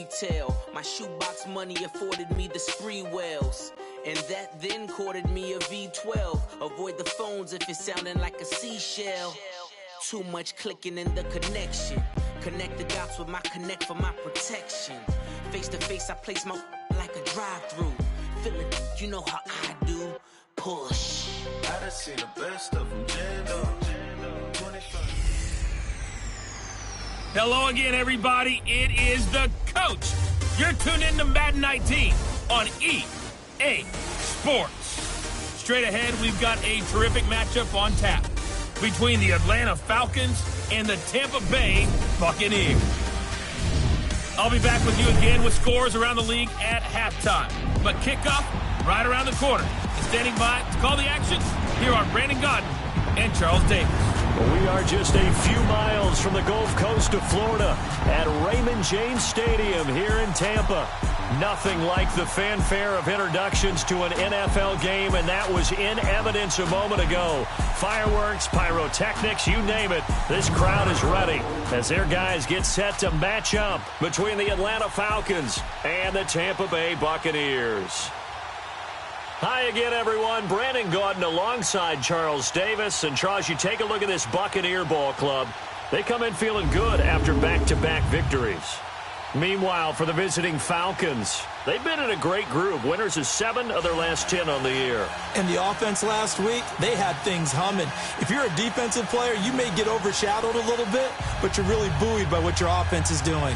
retail. My shoebox money afforded me the spree wells. And that then courted me a V12. Avoid the phones if it's sounding like a seashell. Too much clicking in the connection. Connect the dots with my connect for my protection. Face to face, I place my like a drive-through. Feeling, you know how I do. Push. I done seen the best of them jammed up. 25. Hello again, everybody. It is the coach. You're tuned in to Madden 19 on EA Sports. Straight ahead, we've got a terrific matchup on tap between the Atlanta Falcons and the Tampa Bay Buccaneers. I'll be back with you again with scores around the league at halftime. But kickoff right around the corner. And standing by to call the action, here are Brandon Godden and Charles Davis. We are just a few miles from the Gulf Coast of Florida at Raymond James Stadium here in Tampa. Nothing like the fanfare of introductions to an NFL game, and that was in evidence a moment ago. Fireworks, pyrotechnics, you name it. This crowd is ready as their guys get set to match up between the Atlanta Falcons and the Tampa Bay Buccaneers. Hi again, everyone. Brandon Gaudin alongside Charles Davis. And, Charles, you take a look at this Buccaneer ball club. They come in feeling good after back-to-back victories. Meanwhile, for the visiting Falcons, they've been in a great group. Winners of 7 of their last 10 on the year. And the offense last week, they had things humming. If you're a defensive player, you may get overshadowed a little bit, but you're really buoyed by what your offense is doing.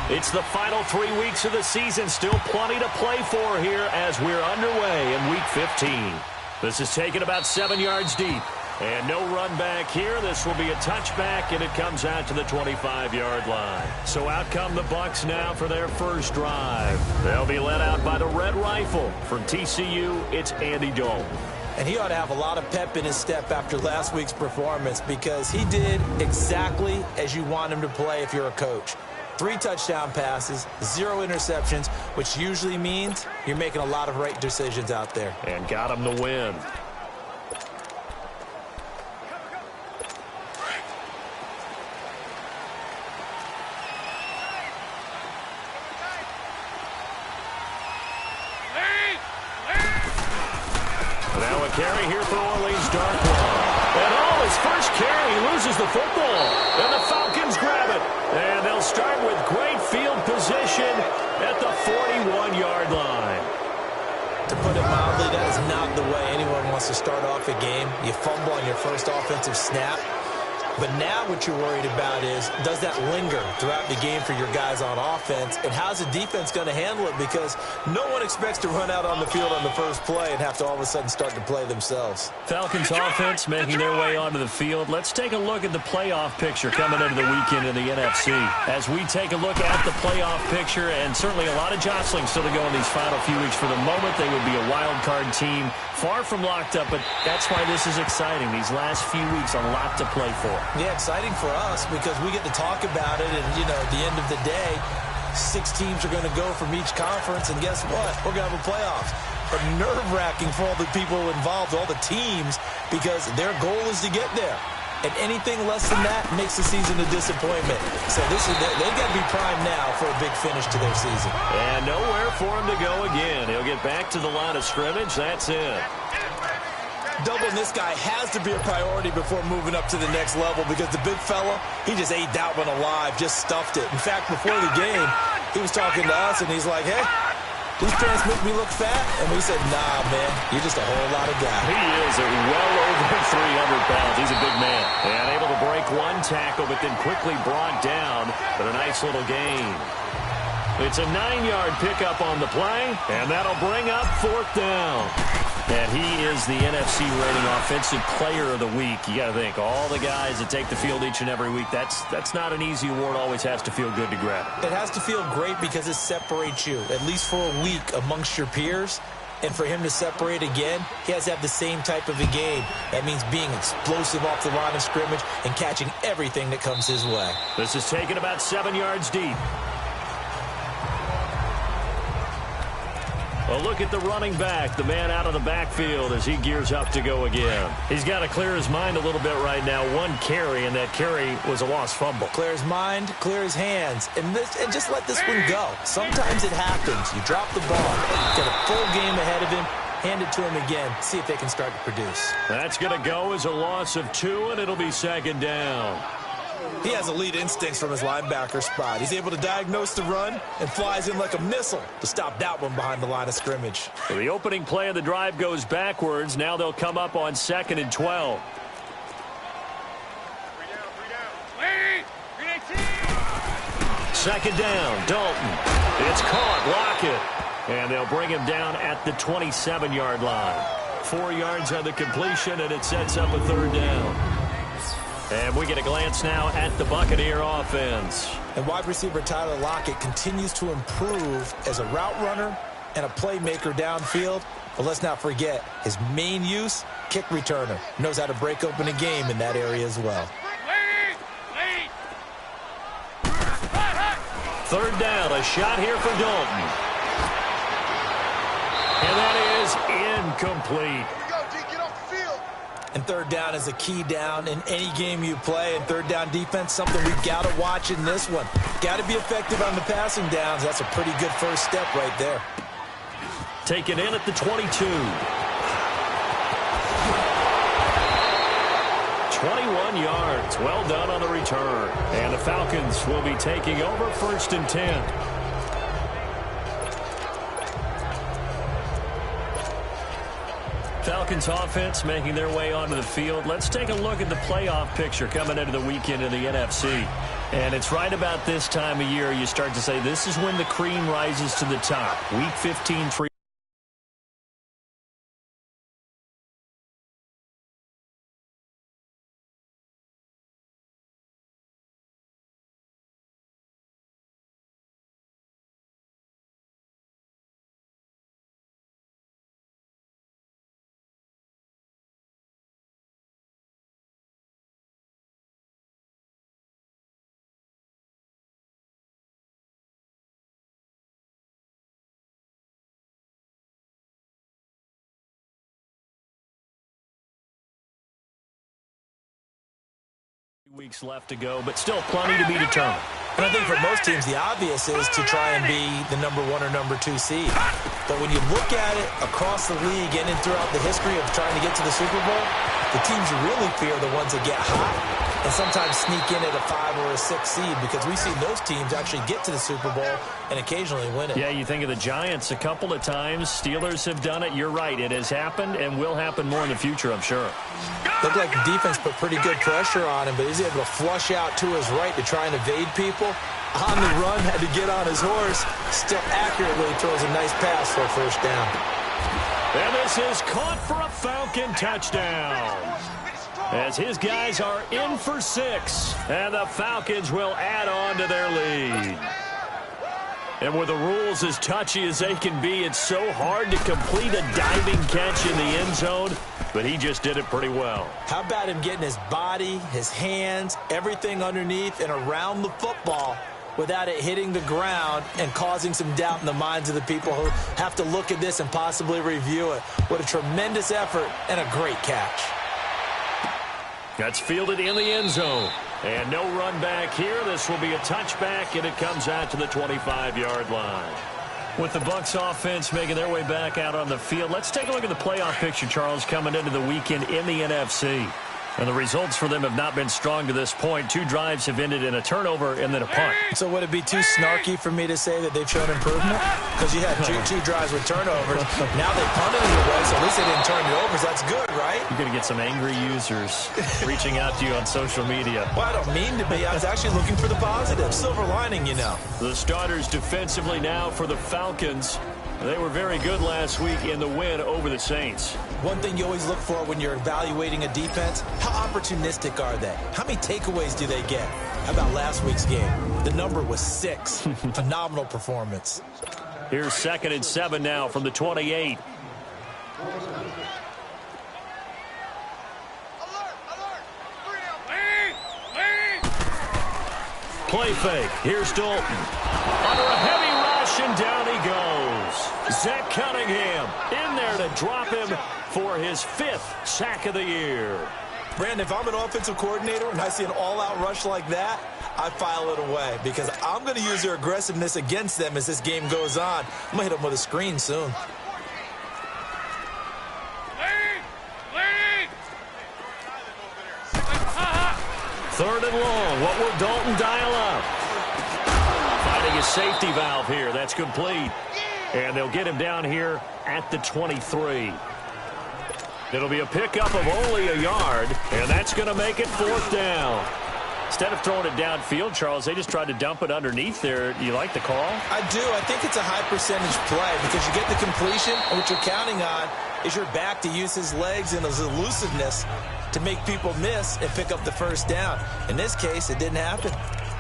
It's the final 3 weeks of the season. Still plenty to play for here as we're underway in Week 15. This is taken about 7 yards deep. And no run back here. This will be a touchback, and it comes out to the 25-yard line. So out come the Bucs now for their first drive. They'll be led out by the Red Rifle. From TCU, it's Andy Dalton. And he ought to have a lot of pep in his step after last week's performance because he did exactly as you want him to play if you're a coach. 3 touchdown passes, 0 interceptions, which usually means you're making a lot of right decisions out there. And got him the win. Now a carry here for Orleans Darkwa. And his first carry, he loses the football. And the Falcons grab it. And they'll start with great field position at the 41-yard line. To put it mildly, that is not the way anyone wants to start off a game. You fumble on your first offensive snap. But now what you're worried about is, does that linger throughout the game for your guys on offense? And how's the defense going to handle it? Because no one expects to run out on the field on the first play and have to all of a sudden start to play themselves. Falcons offense making their way onto the field. Let's take a look at the playoff picture coming into the weekend in the NFC. As we take a look at the playoff picture, and certainly a lot of jostling still to go in these final few weeks. For the moment, they would be a wild card team, far from locked up, but that's why this is exciting. These last few weeks, a lot to play for. Yeah, exciting for us because we get to talk about it, and, you know, at the end of the day, 6 teams are going to go from each conference, and guess what? We're going to have a playoffs. But nerve-wracking for all the people involved, all the teams, because their goal is to get there. And anything less than that makes the season a disappointment. So they've got to be primed now for a big finish to their season. And nowhere for him to go again. He'll get back to the line of scrimmage. That's it. Doubling this guy has to be a priority before moving up to the next level because the big fella, he just ate that one alive, just stuffed it. In fact, before the game, he was talking to us, and he's like, hey, these pants make me look fat? And we said, nah, man, you're just a whole lot of guy. He is well over 300 pounds. He's a big man. And able to break one tackle, but then quickly brought down. But a nice little gain. It's a 9-yard pickup on the play, and that'll bring up 4th down. And he is the NFC rating offensive player of the week. You got to think, all the guys that take the field each and every week, that's not an easy award. Always has to feel good to grab. It has to feel great because it separates you, at least for a week, amongst your peers. And for him to separate again, he has to have the same type of a game. That means being explosive off the line of scrimmage and catching everything that comes his way. This is taken about 7 yards deep. Well, look at the running back, the man out of the backfield as he gears up to go again. He's got to clear his mind a little bit right now. One carry, and that carry was a lost fumble. Clear his mind, clear his hands, and just let this one go. Sometimes it happens. You drop the ball. Got a full game ahead of him. Hand it to him again. See if they can start to produce. That's going to go as a loss of 2, and it'll be second down. He has elite instincts from his linebacker spot. He's able to diagnose the run and flies in like a missile to stop that one behind the line of scrimmage. So the opening play of the drive goes backwards. Now they'll come up on 2nd and 12. Second down, Dalton. It's caught, Lockett. And they'll bring him down at the 27-yard line. 4 yards on the completion, and it sets up a 3rd down. And we get a glance now at the Buccaneer offense. And wide receiver Tyler Lockett continues to improve as a route runner and a playmaker downfield. But let's not forget his main use, kick returner. Knows how to break open a game in that area as well. 3rd down, a shot here for Dalton. And that is incomplete. And 3rd down is a key down in any game you play. And 3rd down defense, something we've got to watch in this one. Got to be effective on the passing downs. That's a pretty good first step right there. Taken in at the 22. 21 yards. Well done on the return. And the Falcons will be taking over 1st and 10. Falcons offense making their way onto the field. Let's take a look at the playoff picture coming into the weekend in the NFC. And it's right about this time of year you start to say this is when the cream rises to the top. Week 15, 3 weeks left to go, but still plenty to be determined. And I think for most teams, the obvious is to try and be the number 1 or number 2 seed. But when you look at it across the league and throughout the history of trying to get to the Super Bowl, the teams you really fear are the ones that get hot and sometimes sneak in at a 5 or a 6 seed, because we've seen those teams actually get to the Super Bowl and occasionally win it. Yeah, you think of the Giants a couple of times. Steelers have done it. You're right. It has happened and will happen more in the future, I'm sure. Looked like the defense put pretty good pressure on him, but he's able to flush out to his right to try and evade people. On the run, had to get on his horse. Still accurately throws a nice pass for a 1st down. And this is caught for a Falcon touchdown. As his guys are in for 6, and the Falcons will add on to their lead. And with the rules as touchy as they can be, it's so hard to complete a diving catch in the end zone, but he just did it pretty well. How about him getting his body, his hands, everything underneath and around the football without it hitting the ground and causing some doubt in the minds of the people who have to look at this and possibly review it. What a tremendous effort and a great catch. That's fielded in the end zone. And no run back here. This will be a touchback, and it comes out to the 25-yard line. With the Bucs offense making their way back out on the field, let's take a look at the playoff picture, Charles, coming into the weekend in the NFC. And the results for them have not been strong to this point. 2 drives have ended in a turnover and then a punt. So would it be too snarky for me to say that they've shown improvement? Because you had two drives with turnovers. Now they punted it away, so at least they didn't turn it over. So that's good, right? You're going to get some angry users reaching out to you on social media. Well, I don't mean to be. I was actually looking for the positive. Silver lining, you know. The starters defensively now for the Falcons. They were very good last week in the win over the Saints. One thing you always look for when you're evaluating a defense, how opportunistic are they? How many takeaways do they get? How about last week's game? The number was 6. Phenomenal performance. Here's 2nd and 7 now from the 28. Play fake. Here's Dalton. Under a heavy rush, and down he goes. Zach Cunningham in there to drop him for his 5th sack of the year. Brandon, if I'm an offensive coordinator and I see an all-out rush like that, I file it away because I'm going to use their aggressiveness against them as this game goes on. I'm going to hit them with a screen soon. Third and long. What will Dalton dial up? Finding a safety valve here. That's complete. And they'll get him down here at the 23. It'll be a pickup of only a yard, and that's going to make it 4th down. Instead of throwing it downfield, Charles, they just tried to dump it underneath there. Do you like the call? I do. I think it's a high percentage play because you get the completion, and what you're counting on is your back to use his legs and his elusiveness to make people miss and pick up the first down. In this case, it didn't happen.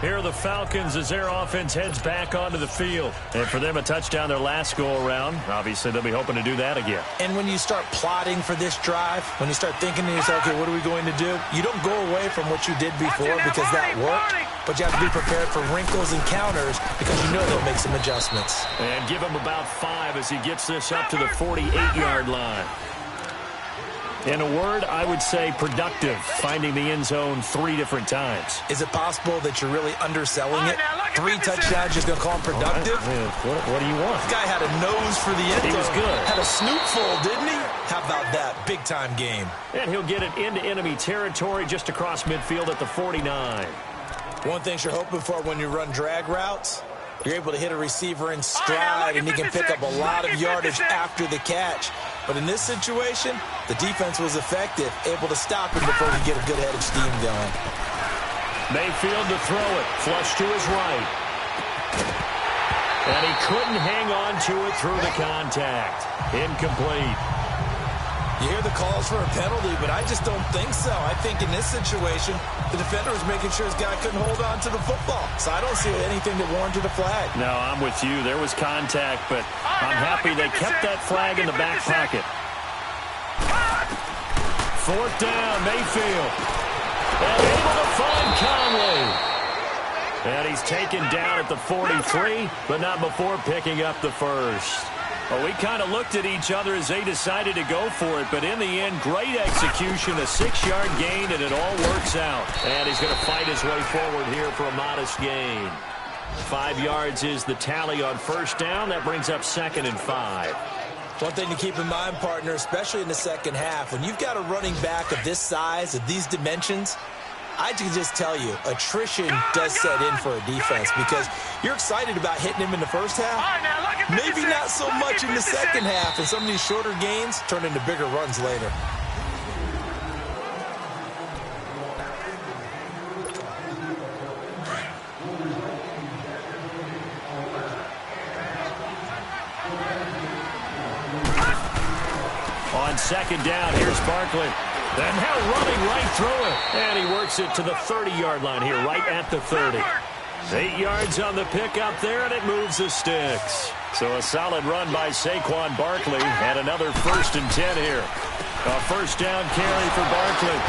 Here are the Falcons as their offense heads back onto the field. And for them, a touchdown their last go-around. Obviously, they'll be hoping to do that again. And when you start plotting for this drive, when you start thinking to yourself, okay, what are we going to do? You don't go away from what you did before because that worked. But you have to be prepared for wrinkles and counters because you know they'll make some adjustments. And give him about 5 as he gets this up to the 48-yard line. In a word, I would say productive, finding the end zone 3 different times. Is it possible that you're really underselling it? 3 touchdowns, just going to call him productive? What do you want? This guy had a nose for the end zone. He was good. Had a snootful, didn't he? How about that? Big-time game. And he'll get it into enemy territory just across midfield at the 49. One thing you're hoping for when you run drag routes, you're able to hit a receiver in stride, and he can pick up a lot of yardage after the catch. But in this situation, the defense was effective, able to stop him before he get a good head of steam going. Mayfield to throw it, flush to his right. And he couldn't hang on to it through the contact. Incomplete. You hear the calls for a penalty, but I just don't think so. I think in this situation, the defender was making sure his guy couldn't hold on to the football. So I don't see anything that warranted a flag. No, I'm with you. There was contact, but I'm happy they kept that flag in the back pocket. 4th down, Mayfield. And able to find Conley. And he's taken down at the 43, but not before picking up the first. Well, we kind of looked at each other as they decided to go for it, but in the end, great execution, a 6-yard gain, and it all works out. And he's going to fight his way forward here for a modest gain. 5 yards is the tally on 1st down. That brings up 2nd and 5. One thing to keep in mind, partner, especially in the second half, when you've got a running back of this size, of these dimensions, I can just tell you, attrition does set in for a defense because you're excited about hitting him in the first half. Maybe not so much in the second half, and some of these shorter gains turn into bigger runs later. On 2nd down, here's Barkley. And now running right through it. And he works it to the 30-yard line here, right at the 30. 8 yards on the pickup there, and it moves the sticks. So a solid run by Saquon Barkley, and another 1st and 10 here. A 1st down carry for Barkley.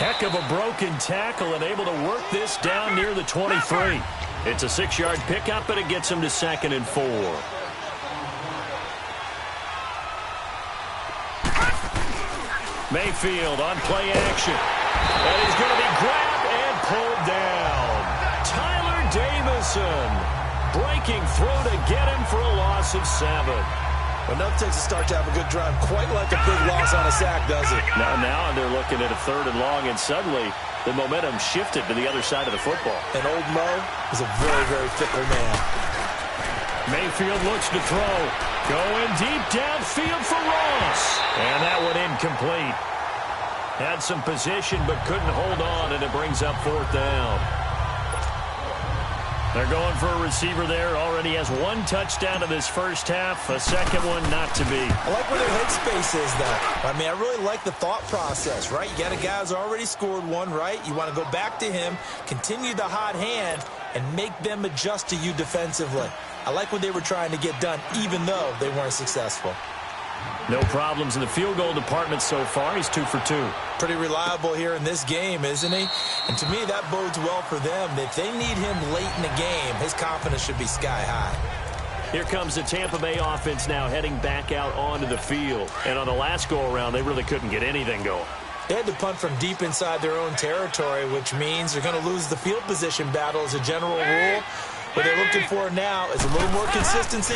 Heck of a broken tackle and able to work this down near the 23. It's a 6-yard pickup, but it gets him to 2nd and 4. Mayfield on play action. And he's going to be grabbed and pulled down. Tyler Davison breaking through to get him for a loss of 7. Enough takes a start to have a good drive. Quite like a big loss on a sack, does it? Now they're looking at a 3rd and long, and suddenly the momentum shifted to the other side of the football. And old Mo is a very, very fickle man. Mayfield looks to throw. Going deep downfield for Ross. And that one incomplete. Had some position but couldn't hold on, and it brings up 4th down. They're going for a receiver there. Already has 1 touchdown in this first half. A second one not to be. I like where their headspace is, though. I mean, I really like the thought process, right? You got a guy who's already scored 1, right? You want to go back to him, continue the hot hand, and make them adjust to you defensively. I like what they were trying to get done, even though they weren't successful. No problems in the field goal department so far. He's 2 for 2. Pretty reliable here in this game, isn't he? And to me, that bodes well for them. If they need him late in the game, his confidence should be sky high. Here comes the Tampa Bay offense now heading back out onto the field. And on the last go-around, they really couldn't get anything going. They had to punt from deep inside their own territory, which means they're going to lose the field position battle as a general rule. What they're looking for now is a little more consistency,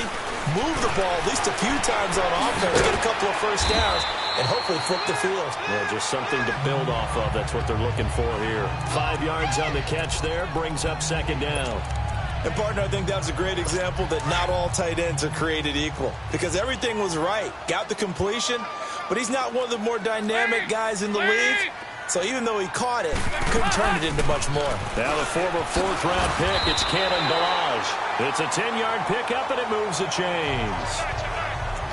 move the ball at least a few times on offense, get a couple of first downs, and hopefully flip the field. Yeah, just something to build off of. That's what they're looking for here. 5 yards on the catch there, brings up second down. And, partner, I think that's a great example that not all tight ends are created equal because everything was right. Got the completion, but he's not one of the more dynamic guys in the league. So even though he caught it, couldn't turn it into much more. Now the former 4th-round pick, it's Cannon Balaj. It's a 10-yard pickup, and it moves the chains.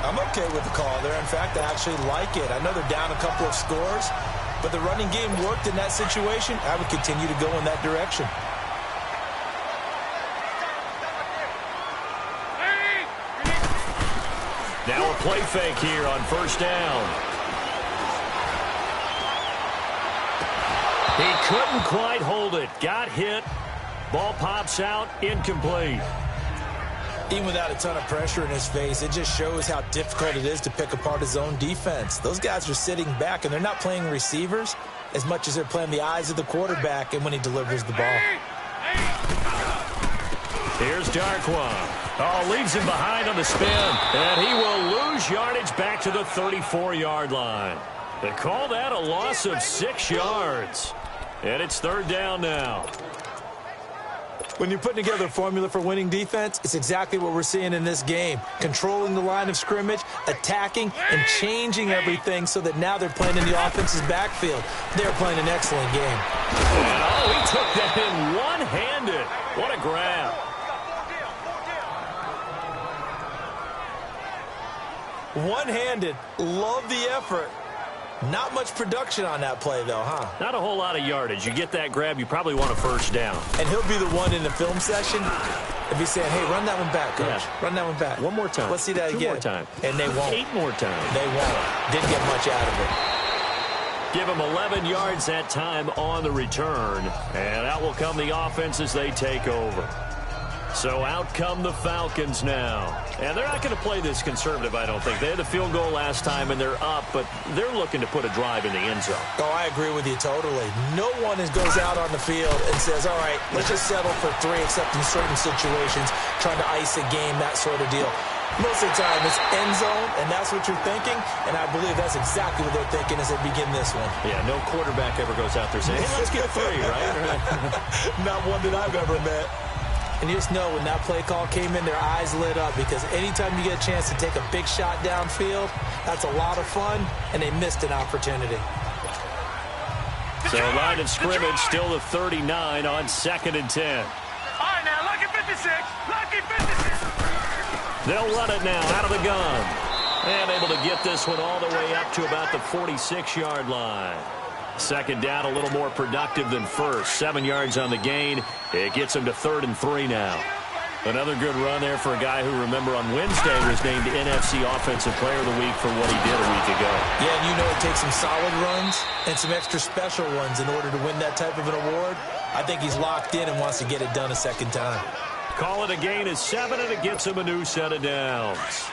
I'm okay with the call there. In fact, I actually like it. I know they're down a couple of scores, but the running game worked in that situation. I would continue to go in that direction. Now a play fake here on first down. He couldn't quite hold it. Got hit. Ball pops out. Incomplete. Even without a ton of pressure in his face, it just shows how difficult it is to pick apart his own defense. Those guys are sitting back, and they're not playing receivers as much as they're playing the eyes of the quarterback and when he delivers the ball. Here's Darkwan. Oh, leaves him behind on the spin, and he will lose yardage back to the 34-yard line. They call that a loss of 6 yards. And it's third down now. When you're putting together a formula for winning defense, it's exactly what we're seeing in this game. Controlling the line of scrimmage, attacking, and changing everything so that now they're playing in the offense's backfield. They're playing an excellent game. And oh, he took that in one-handed. What a grab. One-handed. Love the effort. Not much production on that play, though, huh? Not a whole lot of yardage. You get that grab, you probably want a first down. And he'll be the one in the film session if he's saying, hey, run that one back, coach. Yeah. Run that one back. One more time. Let's see that again. 2 more times. And they won't. 8 more times. They won't. Didn't get much out of it. Give him 11 yards that time on the return. And out will come the offense as they take over. So out come the Falcons now. And they're not going to play this conservative, I don't think. They had the field goal last time, and they're up, but they're looking to put a drive in the end zone. Oh, I agree with you totally. No one goes out on the field and says, all right, let's just settle for 3, except in certain situations, trying to ice a game, that sort of deal. Most of the time, it's end zone, and that's what you're thinking, and I believe that's exactly what they're thinking as they begin this one. Yeah, no quarterback ever goes out there saying, hey, let's get 3, right? Not one that I've ever met. And you just know when that play call came in, their eyes lit up because anytime you get a chance to take a big shot downfield, that's a lot of fun, and they missed an opportunity. So line of scrimmage still the 39 on 2nd and 10. All right, now, lucky 56. Lucky 56. They'll run it now out of the gun. And able to get this one all the way up to about the 46-yard line. Second down, a little more productive than first. 7 yards on the gain. It gets him to 3rd and 3 now. Another good run there for a guy who, remember, on Wednesday was named NFC Offensive Player of the Week for what he did a week ago. Yeah, and you know it takes some solid runs and some extra special ones in order to win that type of an award. I think he's locked in and wants to get it done a second time. Call it a gain of 7, and it gets him a new set of downs.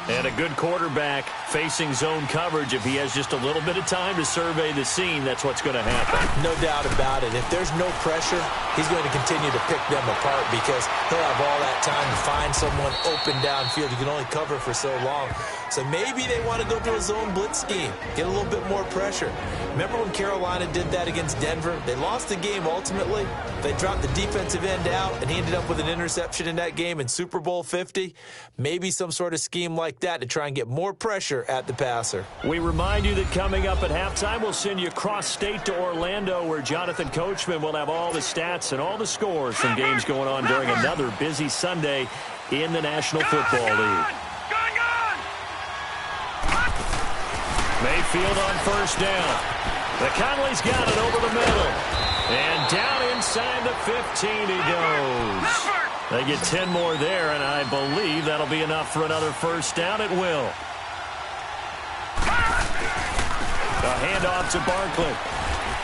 And a good quarterback facing zone coverage. If he has just a little bit of time to survey the scene, that's what's going to happen. No doubt about it. If there's no pressure, he's going to continue to pick them apart because he'll have all that time to find someone open downfield. You can only cover for so long. So maybe they want to go to a zone blitz scheme, get a little bit more pressure. Remember when Carolina did that against Denver? They lost the game ultimately. They dropped the defensive end out, and he ended up with an interception in that game in Super Bowl 50. Maybe some sort of scheme like that to try and get more pressure at the passer. We remind you that coming up at halftime, we'll send you cross-state to Orlando, where Jonathan Coachman will have all the stats and all the scores from games going on during another busy Sunday in the National Football League. Mayfield on first down. McConley's got it over the middle. And down inside the 15 he goes. They get 10 more there, and I believe that'll be enough for another first down. It will. The handoff to Barkley.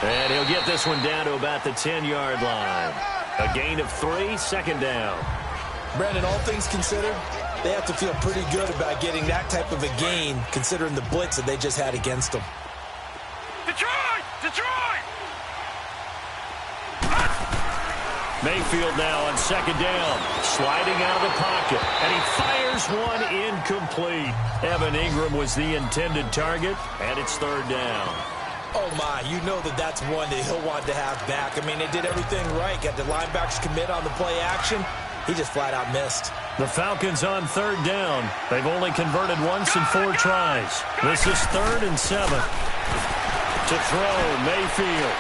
And he'll get this one down to about the 10-yard line. A gain of 3, second down. Brandon, all things considered, they have to feel pretty good about getting that type of a gain, considering the blitz that they just had against them. Detroit! Detroit! Mayfield now on second down, sliding out of the pocket, and he fires one incomplete. Evan Ingram was the intended target, and it's third down. Oh, my, you know that's one that he'll want to have back. I mean, they did everything right. Got the linebackers commit on the play action. He just flat out missed. The Falcons on third down. They've only converted once in 4 tries. This is 3rd and 7. To throw, Mayfield.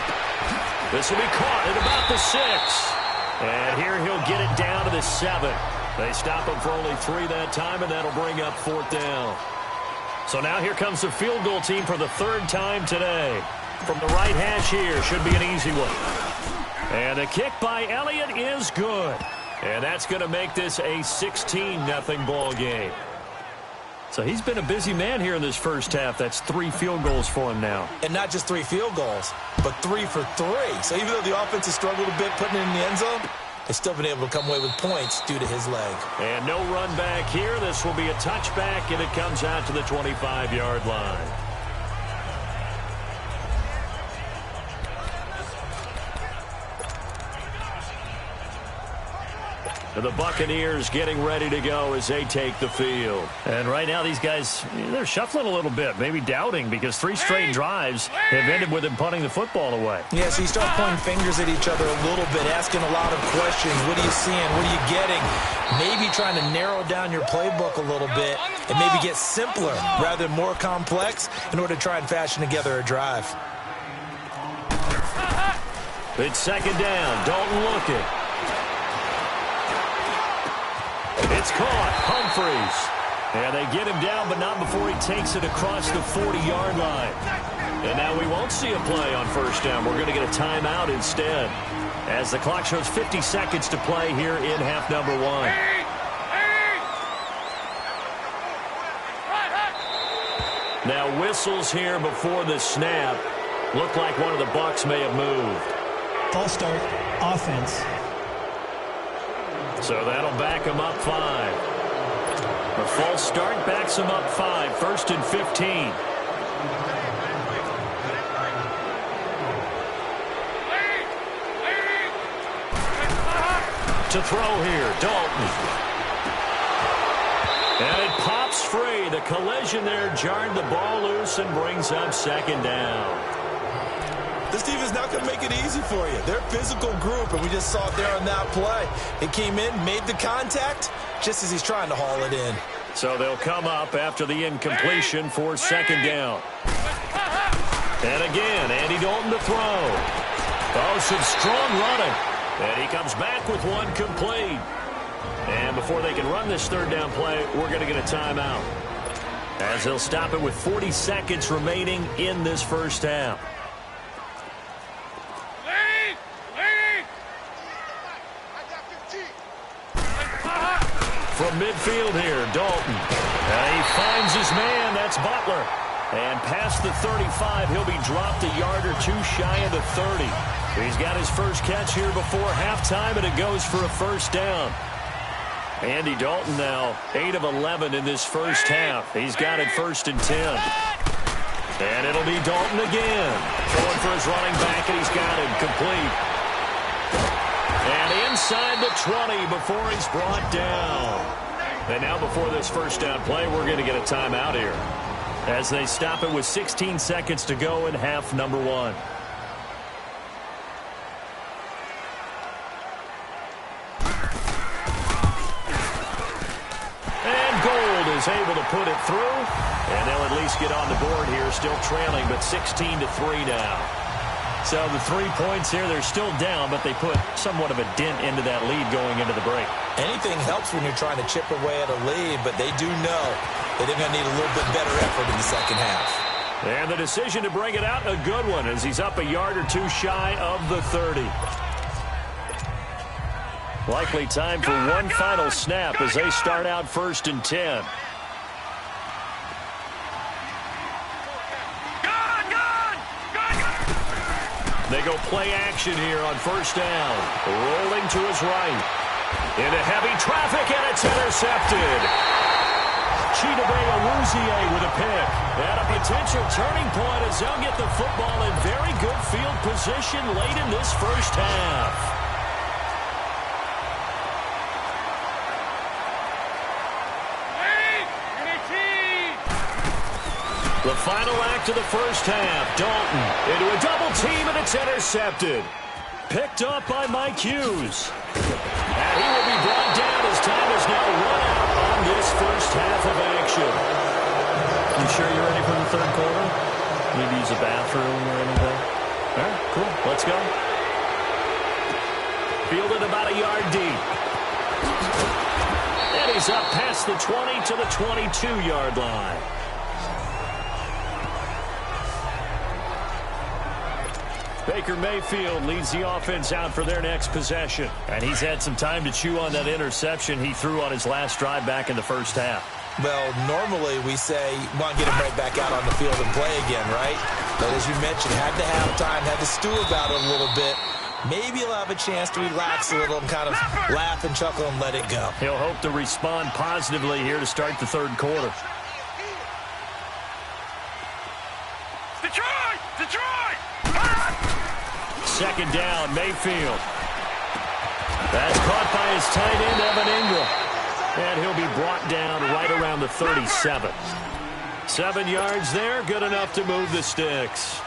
This will be caught at about the 6. And here he'll get it down to the 7. They stop him for only 3 that time, and that'll bring up 4th down. So now here comes the field goal team for the 3rd time today. From the right hash here, should be an easy one. And a kick by Elliott is good. And that's going to make this a 16-0 ball game. So he's been a busy man here in this first half. That's 3 field goals for him now. And not just 3 field goals, but 3 for 3. So even though the offense has struggled a bit putting it in the end zone, they've still been able to come away with points due to his leg. And no run back here. This will be a touchback, and it comes out to the 25-yard line. The Buccaneers getting ready to go as they take the field. And right now these guys, they're shuffling a little bit, maybe doubting, because 3 straight drives have ended with them punting the football away. Yeah, so you start pointing fingers at each other a little bit, asking a lot of questions. What are you seeing? What are you getting? Maybe trying to narrow down your playbook a little bit and maybe get simpler rather than more complex in order to try and fashion together a drive. It's second down. Dalton looking. It's caught. Humphreys. And they get him down, but not before he takes it across the 40-yard line. And now we won't see a play on first down. We're going to get a timeout instead, as the clock shows 50 seconds to play here in half number 1. Now whistles here before the snap. Looked like one of the Bucs may have moved. False start, offense. So that'll back him up 5. A false start backs him up 5. 1st and 15. To throw here, Dalton. And it pops free. The collision there jarred the ball loose and brings up second down. This team is not going to make it easy for you. They're a physical group, and we just saw it there on that play. It came in, made the contact, just as he's trying to haul it in. So they'll come up after the incompletion for second down. And again, Andy Dalton to throw. Oh, some strong running. And he comes back with one complete. And before they can run this third down play, we're going to get a timeout, as they'll stop it with 40 seconds remaining in this first half. From midfield here, Dalton. And he finds his man. That's Butler. And past the 35, he'll be dropped a yard or 2 shy of the 30. He's got his first catch here before halftime, and it goes for a first down. Andy Dalton now 8 of 11 in this first half. He's got it 1st and 10. And it'll be Dalton again. Throwing for his running back, and he's got him complete. And inside the 20 before he's brought down. And now before this first down play, we're going to get a timeout here, as they stop it with 16 seconds to go in half number 1. And Gold is able to put it through, and they'll at least get on the board here, still trailing, but 16-3 now. So the 3 points here, they're still down, but they put somewhat of a dent into that lead going into the break. Anything helps when you're trying to chip away at a lead, but they do know that they're going to need a little bit better effort in the second half. And the decision to bring it out, a good one, as he's up a yard or 2 shy of the 30. Likely time for one final snap as they start out 1st and 10. They go play action here on first down. Rolling to his right. Into heavy traffic, and it's intercepted. Chidobe with a pick. And a potential turning point as they'll get the football in very good field position late in this first half. The final act of the first half. Dalton into a double team, and it's intercepted. Picked up by Mike Hughes. And he will be brought down as time is now run out on this first half of action. You sure you're ready for the third quarter? Maybe use a bathroom or anything? All right, cool. Let's go. Fielded about a yard deep. And he's up past the 20 to the 22-yard line. Baker Mayfield leads the offense out for their next possession. And he's had some time to chew on that interception he threw on his last drive back in the first half. Well, normally we say, want to get him right back out on the field and play again, right? But as you mentioned, had to have time, had to stew about it a little bit. Maybe he'll have a chance to relax a little and kind of laugh and chuckle and let it go. He'll hope to respond positively here to start the third quarter. Detroit! Second down, Mayfield. That's caught by his tight end, Evan Ingram. And he'll be brought down right around the 37. 7 yards there, good enough to move the sticks.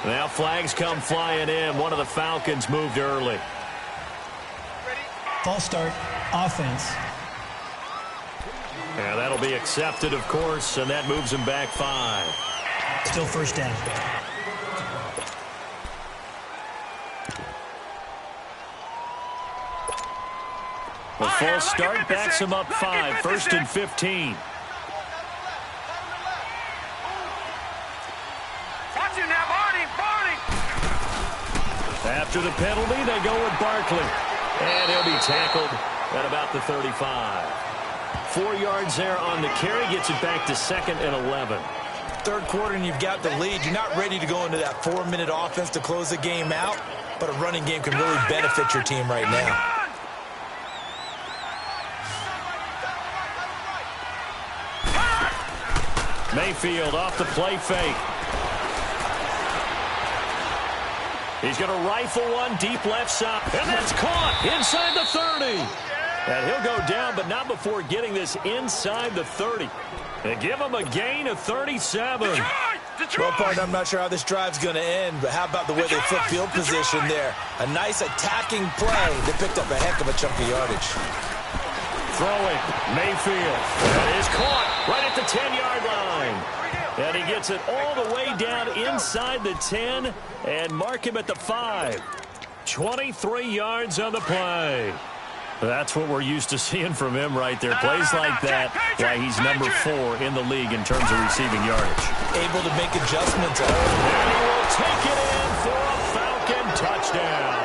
Now flags come flying in. One of the Falcons moved early. False start, offense. Yeah, that'll be accepted, of course, and that moves him back 5. Still first down. A false start backs him up 5. First and 15. After the penalty, they go with Barkley. And he'll be tackled at about the 35. 4 yards there on the carry. Gets it back to 2nd and 11. Third quarter and you've got the lead. You're not ready to go into that 4-minute offense to close the game out. But a running game can really benefit your team right now. Mayfield off the play fake. He's going to rifle one deep left side. And that's caught inside the 30. And he'll go down, but not before getting this inside the 30. They give him a gain of 37. Well, partner, I'm not sure how this drive's going to end, but how about the way they flip field position there? A nice attacking play. They picked up a heck of a chunk of yardage. Throwing, Mayfield. That is caught right at the 10-yard line. And he gets it all the way down inside the 10 and mark him at the 5. 23 yards on the play. That's what we're used to seeing from him right there. Plays like that, why he's number 4 in the league in terms of receiving yardage. Able to make adjustments. And he will take it in for a Falcon touchdown.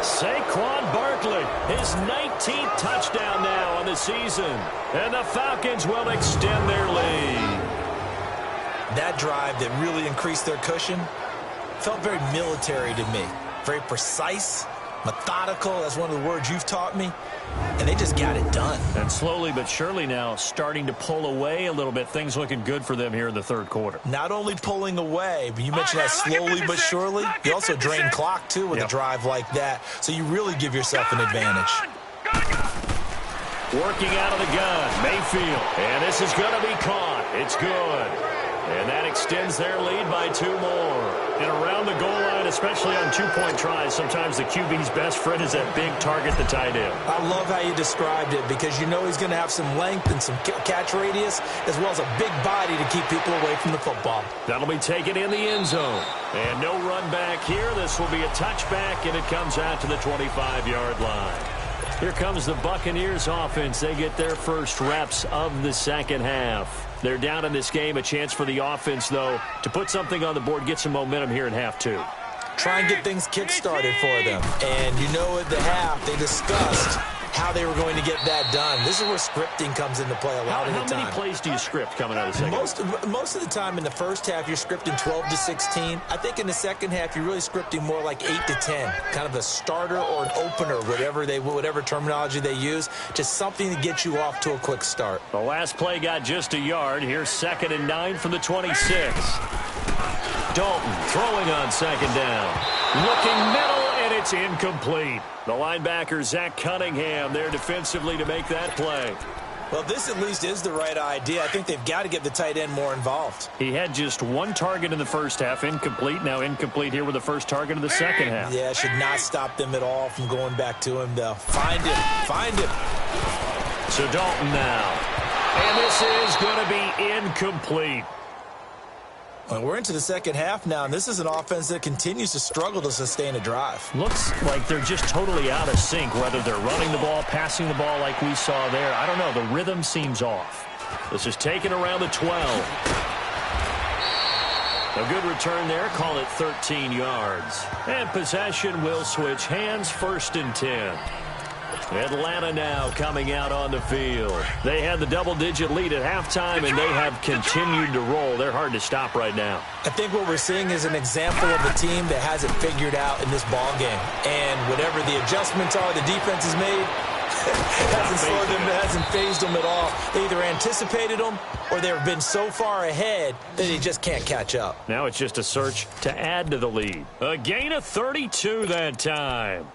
Saquon Barkley, his 19th touchdown now on the season. And the Falcons will extend their lead. That drive that really increased their cushion felt very military to me. Very precise, methodical. That's one of the words you've taught me. And they just got it done. And slowly but surely now starting to pull away a little bit. Things looking good for them here in the third quarter. Not only pulling away, but you mentioned that slowly but surely. You also drain clock, too, with a drive like that. So you really give yourself an advantage. Working out of the gun, Mayfield. And this is going to be caught. It's good. And that extends their lead by 2 more. And around the goal line, especially on 2-point tries, sometimes the QB's best friend is that big target, the tight end. I love how you described it because you know he's going to have some length and some catch radius as well as a big body to keep people away from the football. That'll be taken in the end zone. And no run back here. This will be a touchback, and it comes out to the 25-yard line. Here comes the Buccaneers offense. They get their first reps of the second half. They're down in this game. A chance for the offense, though, to put something on the board, get some momentum here in half 2. Try and get things kick-started for them. And you know at the half, they discussed how they were going to get that done. This is where scripting comes into play a lot of the time. How many plays do you script coming out of the second? Most of the time in the first half, you're scripting 12 to 16. I think in the second half, you're really scripting more like 8 to 10, kind of a starter or an opener, whatever terminology they use, just something to get you off to a quick start. The last play got just a yard. Here's 2nd and 9 from the 26. Dalton throwing on 2nd down. Looking middle, and it's incomplete. The linebacker, Zach Cunningham, there defensively to make that play. Well, this at least is the right idea. I think they've got to get the tight end more involved. He had just 1 target in the first half, incomplete. Now incomplete here with the first target of the second half. Yeah, should not stop them at all from going back to him, though. Find him. So Dalton now. And this is going to be incomplete. Well, we're into the second half now, and this is an offense that continues to struggle to sustain a drive. Looks like they're just totally out of sync, whether they're running the ball, passing the ball like we saw there. I don't know. The rhythm seems off. This is taken around the 12. A good return there. Call it 13 yards. And possession will switch hands. 1st and 10. Atlanta now coming out on the field. They had the double-digit lead at halftime, and they have continued to roll. They're hard to stop right now. I think what we're seeing is an example of a team that has it figured out in this ball game. And whatever the adjustments are the defense has made, hasn't phased them at all. They either anticipated them or they've been so far ahead that they just can't catch up. Now it's just a search to add to the lead. A gain of 32 that time.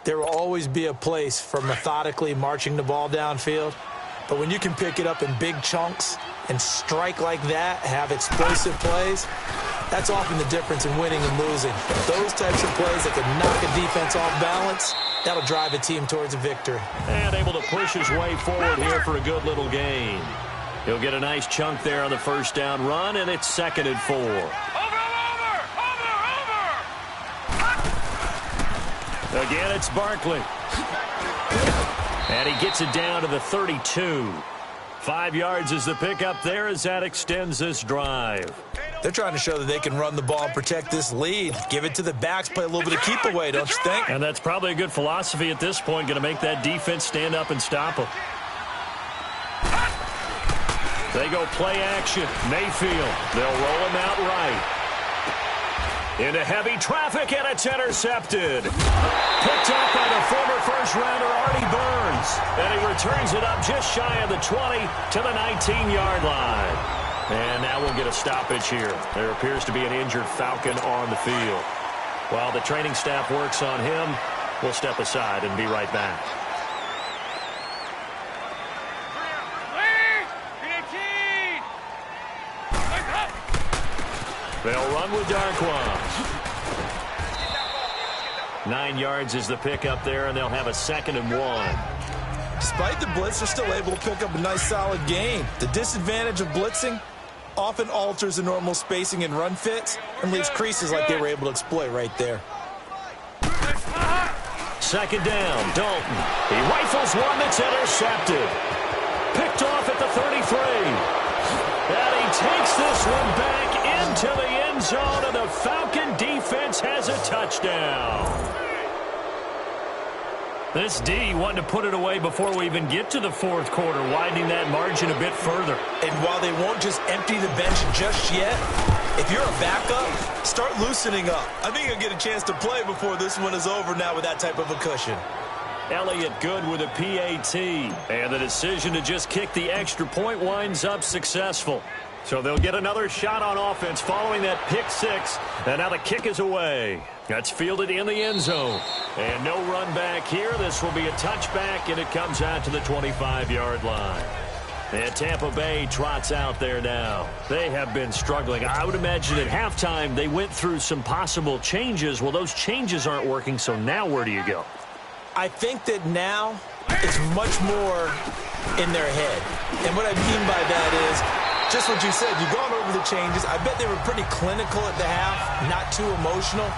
There will always be a place for methodically marching the ball downfield. But when you can pick it up in big chunks and strike like that, have explosive plays, that's often the difference in winning and losing. Those types of plays that can knock a defense off balance, that'll drive a team towards a victory. And able to push his way forward here for a good little gain. He'll get a nice chunk there on the first down run, and it's 2nd and 4. Again, it's Barkley. And he gets it down to the 32. 5 yards is the pickup there as that extends this drive. They're trying to show that they can run the ball and protect this lead. Give it to the backs, play a little bit of keep away, don't you think? And that's probably a good philosophy at this point, going to make that defense stand up and stop them. They go play action. Mayfield. They'll roll him out right. Into heavy traffic, and it's intercepted. Picked up by the former first-rounder Artie Burns. And he returns it up just shy of the 20 to the 19-yard line. And now we'll get a stoppage here. There appears to be an injured Falcon on the field. While the training staff works on him, we'll step aside and be right back. They'll run with Darquan. 9 yards is the pickup there, and they'll have a 2nd and 1. Despite the blitz, they're still able to pick up a nice, solid gain. The disadvantage of blitzing often alters the normal spacing and run fits and leaves creases like they were able to exploit right there. 2nd down, Dalton. He rifles one that's intercepted. Picked off at the 33. And he takes this one back into the end zone, and the Falcon defense has a touchdown. This D wanting to put it away before we even get to the 4th quarter, widening that margin a bit further. And while they won't just empty the bench just yet, if you're a backup, start loosening up. I think you'll get a chance to play before this one is over now with that type of a cushion. Elliott good with a PAT. And the decision to just kick the extra point winds up successful. So they'll get another shot on offense following that pick 6. And now the kick is away. That's fielded in the end zone. And no run back here. This will be a touchback, and it comes out to the 25-yard line. And Tampa Bay trots out there now. They have been struggling. I would imagine at halftime they went through some possible changes. Well, those changes aren't working, so now where do you go? I think that now it's much more in their head. And what I mean by that is just what you said. You've gone over the changes. I bet they were pretty clinical at the half, not too emotional.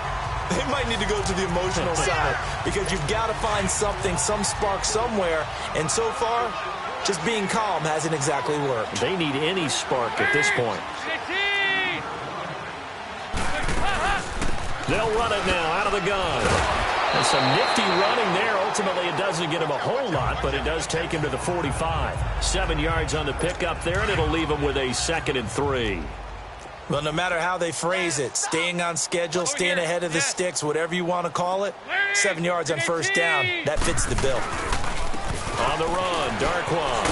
They might need to go to the emotional side because you've got to find something, some spark somewhere. And so far, just being calm hasn't exactly worked. They need any spark at this point. They'll run it now out of the gun. And some nifty running there. Ultimately, it doesn't get him a whole lot, but it does take him to the 45. 7 yards on the pickup there, and it'll leave him with a 2nd and 3. Well, no matter how they phrase it, staying on schedule, staying ahead of the sticks, whatever you want to call it, 7 yards on first down, that fits the bill. On the run, Darquan.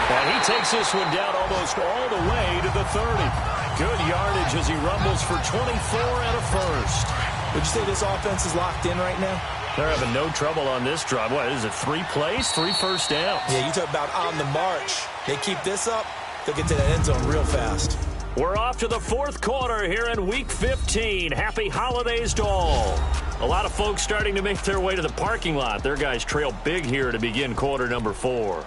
And he takes this one down almost all the way to the 30. Good yardage as he rumbles for 24 and a first. Would you say this offense is locked in right now? They're having no trouble on this drive. What is it, 3 plays, 3 first downs? Yeah, you talk about on the march. They keep this up, they'll get to that end zone real fast. We're off to the 4th quarter here in Week 15. Happy holidays to all. A lot of folks starting to make their way to the parking lot. Their guys trail big here to begin quarter number 4.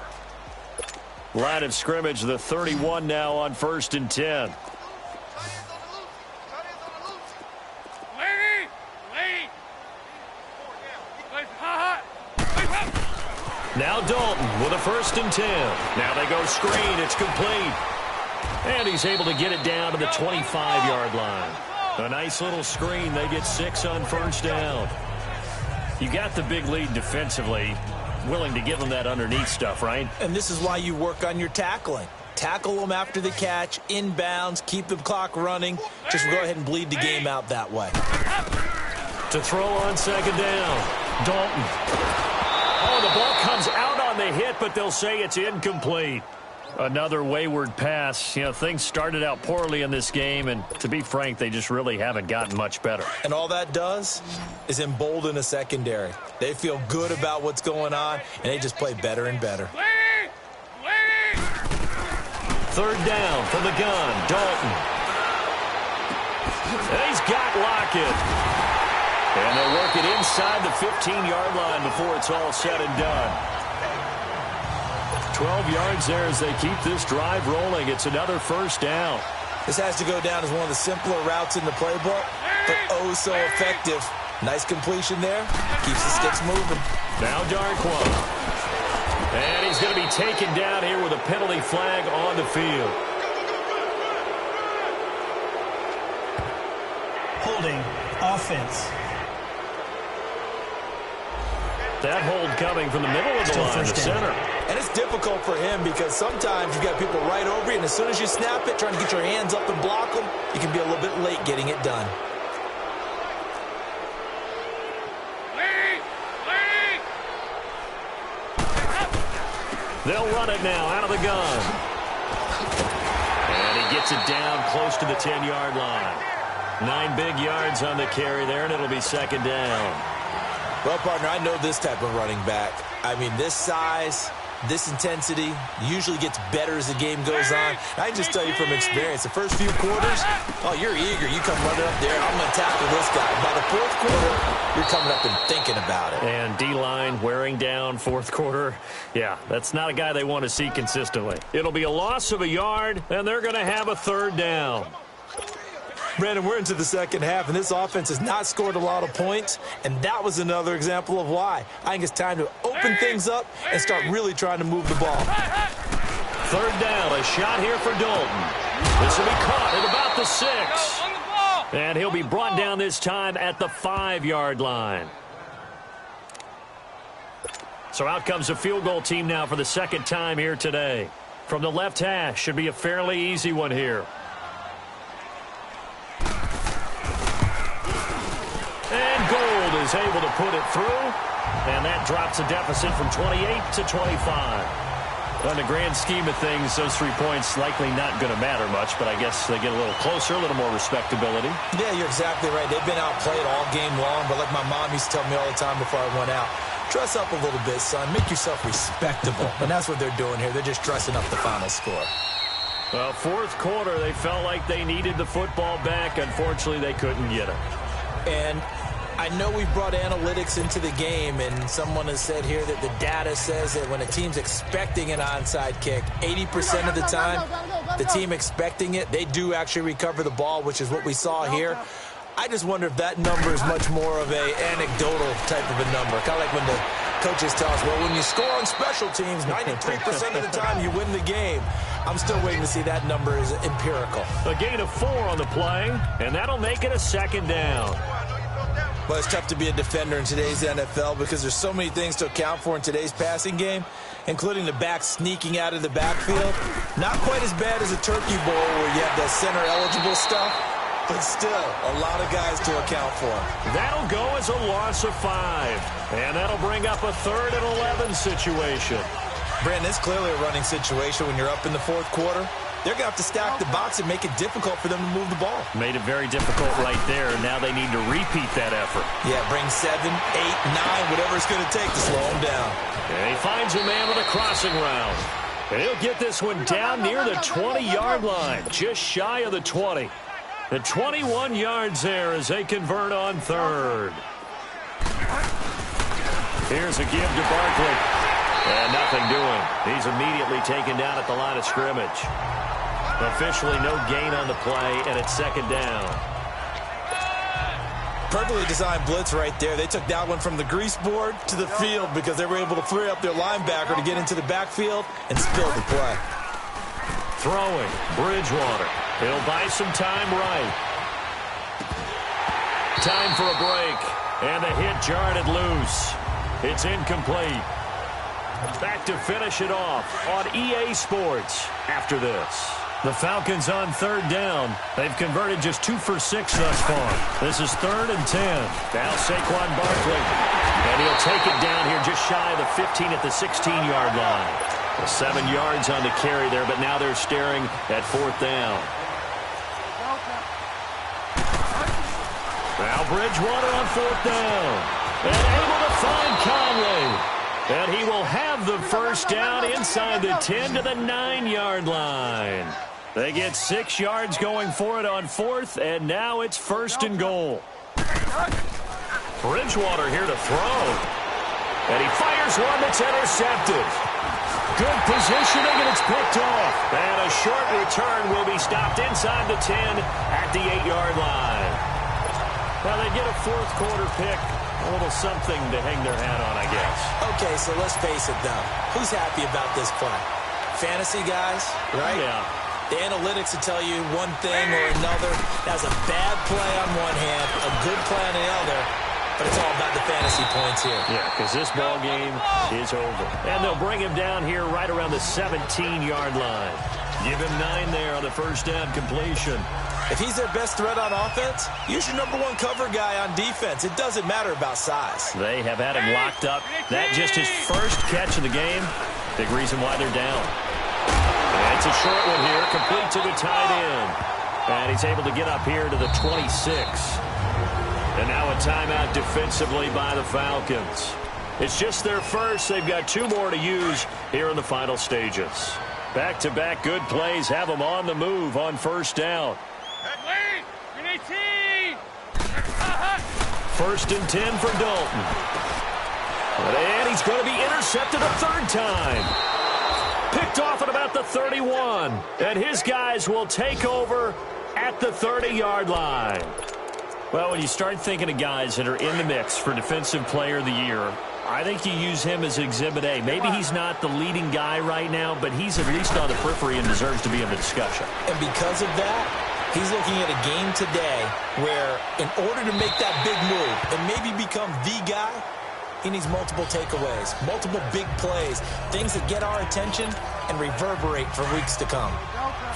Line of scrimmage, the 31 now on 1st and 10. Now Dalton with a 1st and 10. Now they go screen. It's complete. And he's able to get it down to the 25-yard line. A nice little screen. They get 6 on first down. You got the big lead defensively. Willing to give them that underneath stuff, right? And this is why you work on your tackling. Tackle them after the catch, inbounds, keep the clock running. Just go ahead and bleed the game out that way. To throw on 2nd down, Dalton. Oh, the ball comes out on the hit, but they'll say it's incomplete. Another wayward pass. You know, things started out poorly in this game, and to be frank, they just really haven't gotten much better. And all that does is embolden a secondary. They feel good about what's going on, and they just play better and better. 3rd down from the gun, Dalton. And he's got Lockett. And they'll work it inside the 15-yard line before it's all said and done. 12 yards there as they keep this drive rolling. It's another first down. This has to go down as one of the simpler routes in the playbook, but oh so effective. Nice completion there. Keeps the sticks moving. Now Darquan. And he's going to be taken down here with a penalty flag on the field. Holding offense. That hold coming from the middle of the line, the center. And it's difficult for him because sometimes you've got people right over you, and as soon as you snap it, trying to get your hands up and block them, you can be a little bit late getting it done. They'll run it now out of the gun. And he gets it down close to the 10-yard line. 9 big yards on the carry there, and it'll be 2nd down. Well, partner, I know this type of running back. I mean, this size, this intensity usually gets better as the game goes on. I can just tell you from experience, the first few quarters, oh, you're eager. You come running up there, I'm going to tackle this guy. By the 4th quarter, you're coming up and thinking about it. And D-line wearing down 4th quarter. Yeah, that's not a guy they want to see consistently. It'll be a loss of a yard, and they're going to have a 3rd down. Brandon, we're into the 2nd half, and this offense has not scored a lot of points, and that was another example of why. I think it's time to open things up and start really trying to move the ball. 3rd down, a shot here for Dalton. This will be caught at about the 6. And he'll be brought down this time at the 5-yard line. So out comes the field goal team now for the 2nd time here today. From the left hash, should be a fairly easy one here. And Gold is able to put it through, and that drops a deficit from 28 to 25. On the grand scheme of things, those 3 points likely not going to matter much, but I guess they get a little closer, a little more respectability. Yeah, you're exactly right. They've been outplayed all game long, but like my mom used to tell me all the time before I went out, dress up a little bit, son. Make yourself respectable. And that's what they're doing here. They're just dressing up the final score. Well, 4th quarter, they felt like they needed the football back. Unfortunately, they couldn't get it. And I know we brought analytics into the game, and someone has said here that the data says that when a team's expecting an onside kick, 80% of the time, the team expecting it, they do actually recover the ball, which is what we saw here. I just wonder if that number is much more of a anecdotal type of a number. Kind of like when the coaches tell us, well, when you score on special teams, 93% of the time you win the game. I'm still waiting to see that number is empirical. A gain of 4 on the play, and that'll make it a 2nd down. Well, it's tough to be a defender in today's NFL because there's so many things to account for in today's passing game, including the back sneaking out of the backfield. Not quite as bad as a turkey bowl where you have that center-eligible stuff, but still a lot of guys to account for. That'll go as a loss of 5, and that'll bring up a 3rd and 11 situation. Brandon, it's clearly a running situation when you're up in the 4th quarter. They're going to have to stack the box and make it difficult for them to move the ball. Made it very difficult right there, and now they need to repeat that effort. Yeah, bring 7, 8, 9, whatever it's going to take to slow him down. And he finds a man with a crossing route. And he'll get this one down near the 20-yard line, just shy of the 20. The 21 yards there as they convert on 3rd. Here's a give to Barkley. And nothing doing. He's immediately taken down at the line of scrimmage. Officially no gain on the play, and it's 2nd down. Perfectly designed blitz right there. They took that one from the grease board to the field because they were able to free up their linebacker to get into the backfield and spill the play. Throwing, Bridgewater. He'll buy some time right. Time for a break, and the hit jarred it loose. It's incomplete. Back to finish it off on EA Sports after this. The Falcons on 3rd down. They've converted just 2 for 6 thus far. This is 3rd and 10. Now Saquon Barkley. And he'll take it down here just shy of the 15 at the 16-yard line. 7 yards on the carry there, but now they're staring at 4th down. Now Bridgewater on 4th down. And able to find Conley. And he will have the first down inside the 10 to the 9-yard line. They get 6 yards going for it on 4th, and now it's 1st and goal. Bridgewater here to throw. And he fires one that's intercepted. Good positioning, and it's picked off. And a short return will be stopped inside the 10 at the 8-yard line. Well, they get a 4th quarter pick. A little something to hang their hat on, I guess. Okay, so let's face it, though. Who's happy about this play? Fantasy guys, right? Yeah. The analytics will tell you one thing or another. That's a bad play on one hand, a good play on the other, but it's all about the fantasy points here. Yeah, because this ball game is over. And they'll bring him down here right around the 17-yard line. Give him 9 there on the first down completion. If he's their best threat on offense, use your #1 cover guy on defense. It doesn't matter about size. They have had him locked up. That just his first catch of the game. Big reason why they're down. And it's a short one here, complete to the tight end. And he's able to get up here to the 26. And now a timeout defensively by the Falcons. It's just their first. They've got 2 more to use here in the final stages. Back-to-back good plays have them on the move on first down. 1st and 10 for Dalton. And he's going to be intercepted a 3rd time. Picked off at about the 31. And his guys will take over at the 30-yard line. Well, when you start thinking of guys that are in the mix for Defensive Player of the Year, I think you use him as Exhibit A. Maybe he's not the leading guy right now, but he's at least on the periphery and deserves to be in the discussion. And because of that, he's looking at a game today where in order to make that big move and maybe become the guy, he needs multiple takeaways, multiple big plays, things that get our attention and reverberate for weeks to come.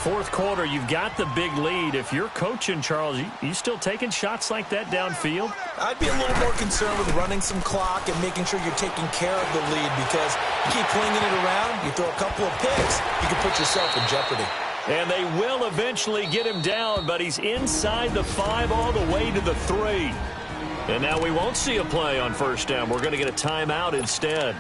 4th quarter, you've got the big lead. If you're coaching, Charles, you still taking shots like that downfield? I'd be a little more concerned with running some clock and making sure you're taking care of the lead because you keep flinging it around, you throw a couple of picks, you can put yourself in jeopardy. And they will eventually get him down, but he's inside the 5 all the way to the 3. And now we won't see a play on first down. We're going to get a timeout instead.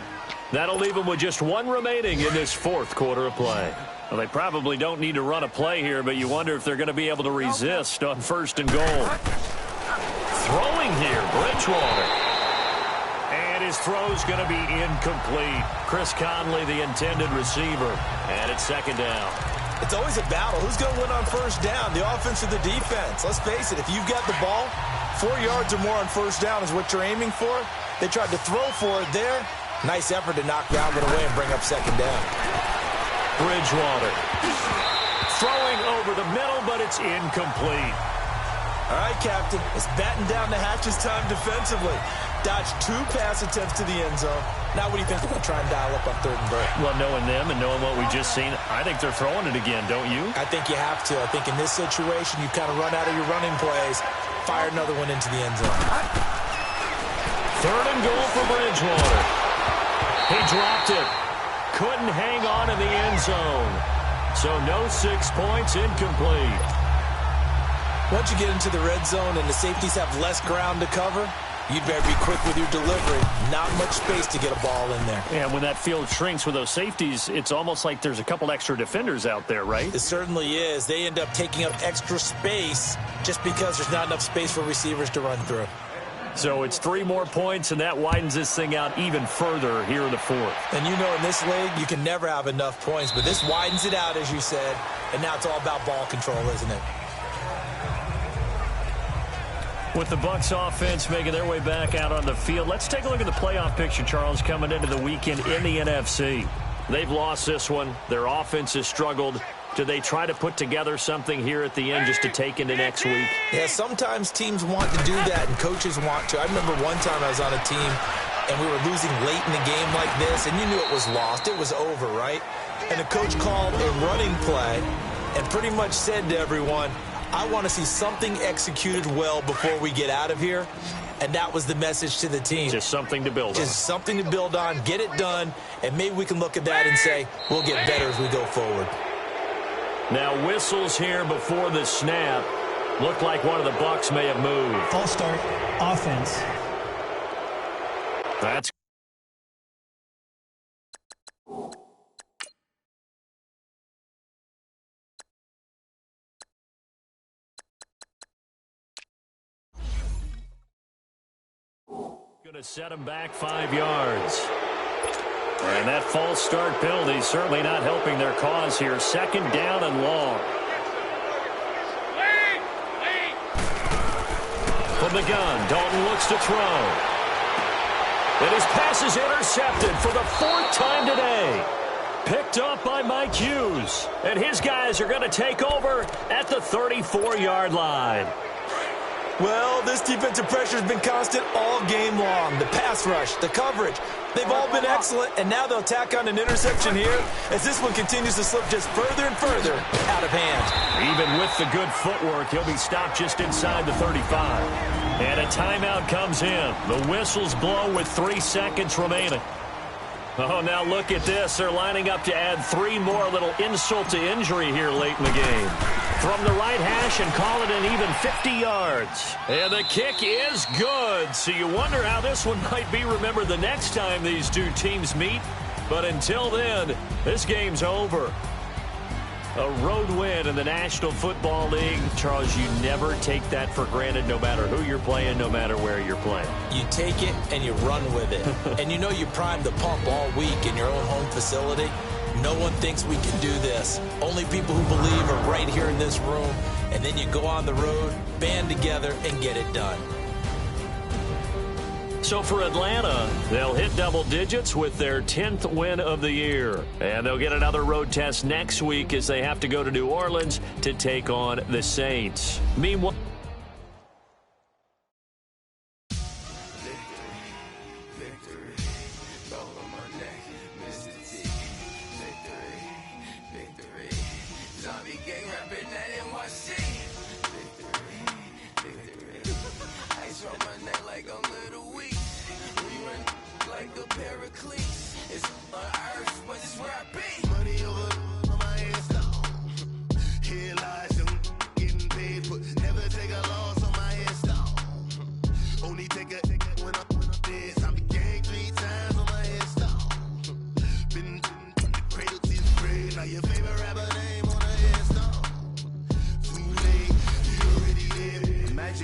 That'll leave him with just 1 remaining in this 4th quarter of play. Well, they probably don't need to run a play here, but you wonder if they're going to be able to resist on 1st and goal. Throwing here, Bridgewater. And his throw's going to be incomplete. Chris Conley, the intended receiver. And it's 2nd down. It's always a battle. Who's going to win on first down, the offense or the defense? Let's face it, if you've got the ball, 4 yards or more on first down is what you're aiming for. They tried to throw for it there. Nice effort to knock Galvin away and bring up 2nd down. Bridgewater throwing over the middle, but it's incomplete. All right, Captain, it's batten down the hatches time defensively. Dodged 2 pass attempts to the end zone. Now what do you think they're going to try and dial up on 3rd and goal? Well, knowing them and knowing what we just seen, I think they're throwing it again, don't you? I think you have to. I think in this situation, you kind of run out of your running plays, fire another one into the end zone. 3rd and goal for Bridgewater. He dropped it. Couldn't hang on in the end zone. So no 6 points, incomplete. Once you get into the red zone and the safeties have less ground to cover, you'd better be quick with your delivery. Not much space to get a ball in there. And when that field shrinks with those safeties, it's almost like there's a couple extra defenders out there, right? It certainly is. They end up taking up extra space just because there's not enough space for receivers to run through. So it's 3 more points, and that widens this thing out even further here in the 4th. And you know in this league, you can never have enough points, but this widens it out, as you said, and now it's all about ball control, isn't it? With the Bucs offense making their way back out on the field, let's take a look at the playoff picture, Charles, coming into the weekend in the NFC. They've lost this one. Their offense has struggled. Do they try to put together something here at the end just to take into next week? Yeah, sometimes teams want to do that, and coaches want to. I remember one time I was on a team, and we were losing late in the game like this, and you knew it was lost. It was over, right? And the coach called a running play and pretty much said to everyone, I want to see something executed well before we get out of here. And that was the message to the team. Just something to build on. Just something to build on, get it done, and maybe we can look at that and say, we'll get better as we go forward. Now whistles here before the snap. Looked like one of the Bucs may have moved. False start, offense. That's going to set him back 5 yards. And that false start penalty certainly not helping their cause here. 2nd down and long. From the gun, Dalton looks to throw. And his pass is intercepted for the 4th time today. Picked up by Mike Hughes. And his guys are going to take over at the 34-yard line. Well, this defensive pressure has been constant all game long. The pass rush, the coverage, they've all been excellent, and now they'll tack on an interception here as this one continues to slip just further and further out of hand. Even with the good footwork, he'll be stopped just inside the 35. And a timeout comes in. The whistles blow with 3 seconds remaining. Oh, now look at this. They're lining up to add 3 more, little insult to injury here late in the game. From the right hash and call it an even 50 yards. And the kick is good. So you wonder how this one might be remembered the next time these two teams meet. But until then, this game's over. A road win in the National Football League. Charles, you never take that for granted no matter who you're playing, no matter where you're playing. You take it and you run with it. And you know you primed the pump all week in your own home facility. No one thinks we can do this. Only people who believe are right here in this room. And then you go on the road, band together, and get it done. So for Atlanta, they'll hit double digits with their 10th win of the year. And they'll get another road test next week as they have to go to New Orleans to take on the Saints. Meanwhile,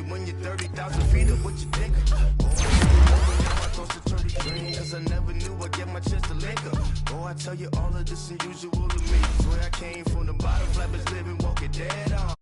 when you're 30,000 feet up, what you think of? Cause I never knew I'd get my chance to link up. Oh, I tell you all of this unusual to me. Swear I came from the bottom, flappers living, walking dead on.